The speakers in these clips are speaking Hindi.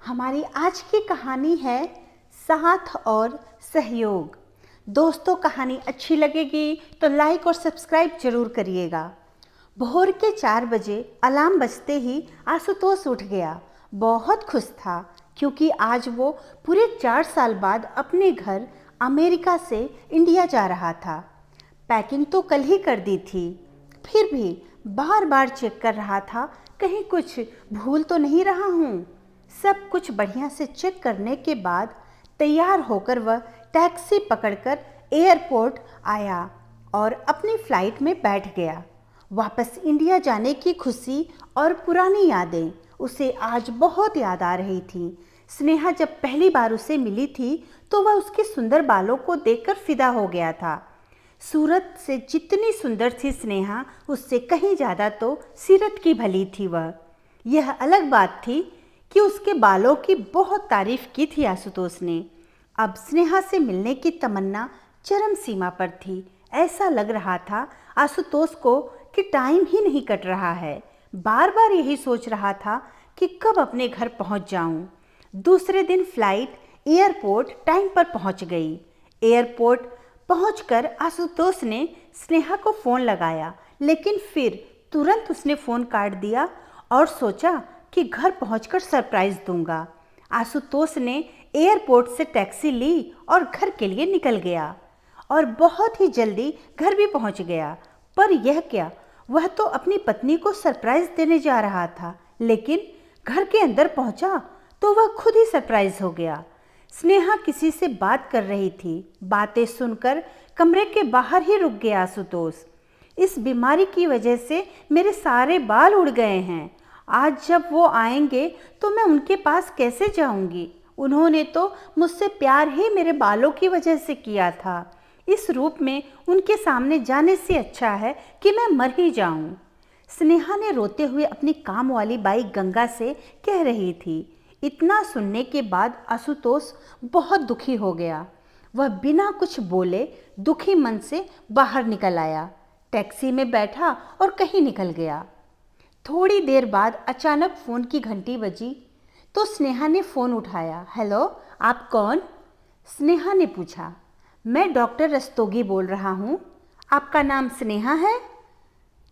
हमारी आज की कहानी है साथ और सहयोग। दोस्तों, कहानी अच्छी लगेगी तो लाइक और सब्सक्राइब जरूर करिएगा। भोर के 4 बजे अलार्म बजते ही आशुतोष उठ गया। बहुत खुश था क्योंकि आज वो पूरे 4 साल बाद अपने घर अमेरिका से इंडिया जा रहा था। पैकिंग तो कल ही कर दी थी, फिर भी बार बार चेक कर रहा था कहीं कुछ भूल तो नहीं रहा हूँ। सब कुछ बढ़िया से चेक करने के बाद तैयार होकर वह टैक्सी पकड़कर एयरपोर्ट आया और अपनी फ्लाइट में बैठ गया। वापस इंडिया जाने की खुशी और पुरानी यादें उसे आज बहुत याद आ रही थी। स्नेहा जब पहली बार उसे मिली थी तो वह उसके सुंदर बालों को देखकर फिदा हो गया था। सूरत से जितनी सुंदर थी स्नेहा, उससे कहीं ज़्यादा तो सीरत की भली थी वह। यह अलग बात थी कि उसके बालों की बहुत तारीफ की थी आशुतोष ने। अब स्नेहा से मिलने की तमन्ना चरम सीमा पर थी। ऐसा लग रहा था आशुतोष को कि टाइम ही नहीं कट रहा है। बार बार यही सोच रहा था कि कब अपने घर पहुंच जाऊं। दूसरे दिन फ्लाइट एयरपोर्ट टाइम पर पहुंच गई। एयरपोर्ट पहुंचकर आशुतोष ने स्नेहा को फ़ोन लगाया, लेकिन फिर तुरंत उसने फ़ोन काट दिया और सोचा कि घर पहुंचकर सरप्राइज़ दूंगा। आशुतोष ने एयरपोर्ट से टैक्सी ली और घर के लिए निकल गया और बहुत ही जल्दी घर भी पहुंच गया। पर यह क्या, वह तो अपनी पत्नी को सरप्राइज़ देने जा रहा था, लेकिन घर के अंदर पहुंचा तो वह खुद ही सरप्राइज़ हो गया। स्नेहा किसी से बात कर रही थी। बातें सुनकर कमरे के बाहर ही रुक गया आशुतोष। इस बीमारी की वजह से मेरे सारे बाल उड़ गए हैं। आज जब वो आएंगे तो मैं उनके पास कैसे जाऊंगी? उन्होंने तो मुझसे प्यार ही मेरे बालों की वजह से किया था। इस रूप में उनके सामने जाने से अच्छा है कि मैं मर ही जाऊं। स्नेहा ने रोते हुए अपनी काम वाली बाई गंगा से कह रही थी। इतना सुनने के बाद आशुतोष बहुत दुखी हो गया। वह बिना कुछ बोले दुखी मन से बाहर निकल आया, टैक्सी में बैठा और कहीं निकल गया। थोड़ी देर बाद अचानक फ़ोन की घंटी बजी तो स्नेहा ने फ़ोन उठाया। हेलो, आप कौन? स्नेहा ने पूछा। मैं डॉक्टर रस्तोगी बोल रहा हूँ। आपका नाम स्नेहा है?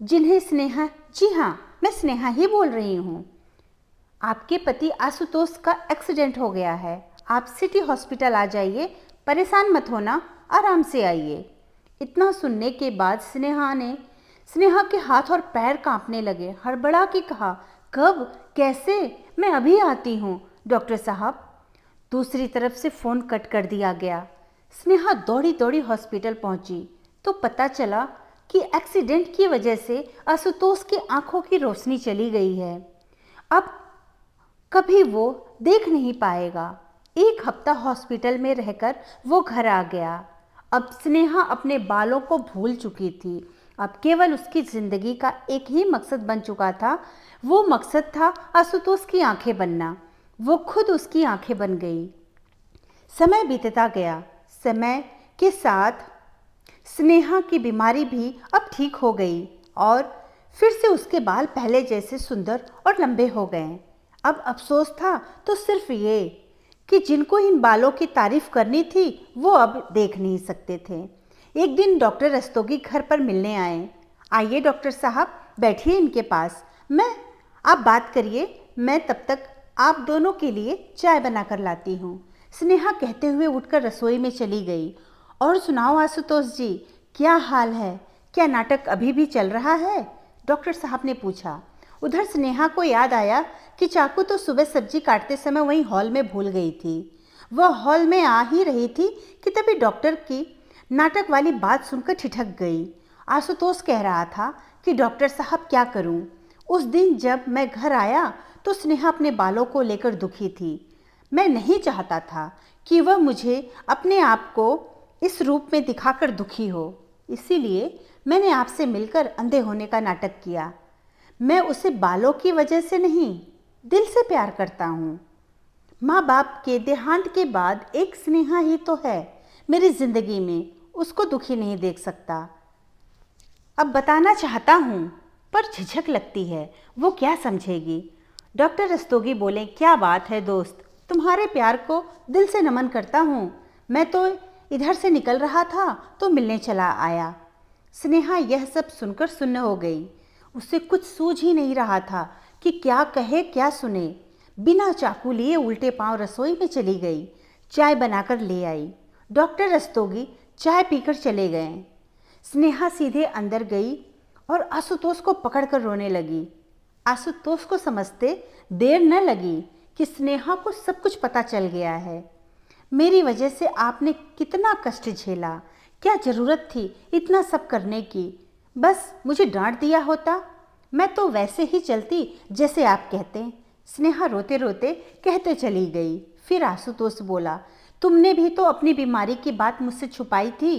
जिन्हें स्नेहा? जी हाँ, मैं स्नेहा ही बोल रही हूँ। आपके पति आशुतोष का एक्सीडेंट हो गया है। आप सिटी हॉस्पिटल आ जाइए, परेशान मत होना, आराम से आइए। इतना सुनने के बाद स्नेहा के हाथ और पैर कांपने लगे। हड़बड़ा के कहा, कब, कैसे? मैं अभी आती हूँ डॉक्टर साहब। दूसरी तरफ से फ़ोन कट कर दिया गया। स्नेहा दौड़ी दौड़ी हॉस्पिटल पहुंची तो पता चला कि एक्सीडेंट की वजह से आशुतोष की आंखों की रोशनी चली गई है। अब कभी वो देख नहीं पाएगा। 1 हफ्ता हॉस्पिटल में रहकर वो घर आ गया। अब स्नेहा अपने बालों को भूल चुकी थी। अब केवल उसकी ज़िंदगी का एक ही मकसद बन चुका था। वो मकसद था आशुतोष की आंखें बनना। वो खुद उसकी आंखें बन गई। समय बीतता गया। समय के साथ स्नेहा की बीमारी भी अब ठीक हो गई और फिर से उसके बाल पहले जैसे सुंदर और लंबे हो गए। अब अफसोस था तो सिर्फ ये कि जिनको इन बालों की तारीफ करनी थी वो अब देख नहीं सकते थे। एक दिन डॉक्टर रस्तोगी घर पर मिलने आए। आइए डॉक्टर साहब, बैठिए इनके पास। आप बात करिए, मैं तब तक आप दोनों के लिए चाय बनाकर लाती हूँ। स्नेहा कहते हुए उठकर रसोई में चली गई। और सुनाओ आशुतोष जी, क्या हाल है? क्या नाटक अभी भी चल रहा है? डॉक्टर साहब ने पूछा। उधर स्नेहा को याद आया कि चाकू तो सुबह सब्जी काटते समय वहीं हॉल में भूल गई थी। वह हॉल में आ ही रही थी कि तभी डॉक्टर की नाटक वाली बात सुनकर ठिठक गई। आशुतोष कह रहा था कि डॉक्टर साहब, क्या करूं? उस दिन जब मैं घर आया तो स्नेहा अपने बालों को लेकर दुखी थी। मैं नहीं चाहता था कि वह मुझे अपने आप को इस रूप में दिखाकर दुखी हो, इसीलिए मैंने आपसे मिलकर अंधे होने का नाटक किया। मैं उसे बालों की वजह से नहीं, दिल से प्यार करता हूँ। माँ बाप के देहांत के बाद एक स्नेहा ही तो है मेरी ज़िंदगी में, उसको दुखी नहीं देख सकता। अब बताना चाहता हूँ पर झिझक लगती है, वो क्या समझेगी। डॉक्टर रस्तोगी बोले, क्या बात है दोस्त, तुम्हारे प्यार को दिल से नमन करता हूँ। मैं तो इधर से निकल रहा था तो मिलने चला आया। स्नेहा यह सब सुनकर सुन्न हो गई। उसे कुछ सूझ ही नहीं रहा था कि क्या कहे क्या सुने। बिना चाकू लिए उल्टे पांव रसोई में चली गई, चाय बनाकर ले आई। डॉक्टर रस्तोगी चाय पीकर चले गए। स्नेहा सीधे अंदर गई और आशुतोष को पकड़कर रोने लगी। आशुतोष को समझते देर न लगी कि स्नेहा को सब कुछ पता चल गया है। मेरी वजह से आपने कितना कष्ट झेला, क्या ज़रूरत थी इतना सब करने की। बस मुझे डांट दिया होता, मैं तो वैसे ही चलती जैसे आप कहते। स्नेहा रोते रोते कहते चली गई। फिर आशुतोष बोला, तुमने भी तो अपनी बीमारी की बात मुझसे छुपाई थी।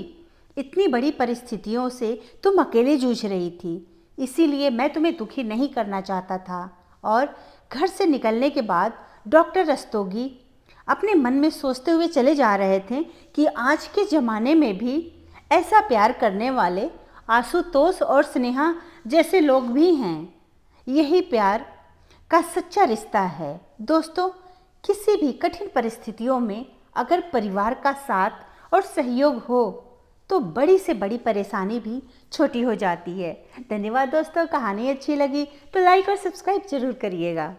इतनी बड़ी परिस्थितियों से तुम अकेले जूझ रही थी, इसीलिए मैं तुम्हें दुखी नहीं करना चाहता था। और घर से निकलने के बाद डॉक्टर रस्तोगी अपने मन में सोचते हुए चले जा रहे थे कि आज के ज़माने में भी ऐसा प्यार करने वाले आशुतोष और स्नेहा जैसे लोग भी हैं। यही प्यार का सच्चा रिश्ता है। दोस्तों, किसी भी कठिन परिस्थितियों में अगर परिवार का साथ और सहयोग हो तो बड़ी से बड़ी परेशानी भी छोटी हो जाती है। धन्यवाद दोस्तों, कहानी अच्छी लगी तो लाइक और सब्सक्राइब जरूर करिएगा।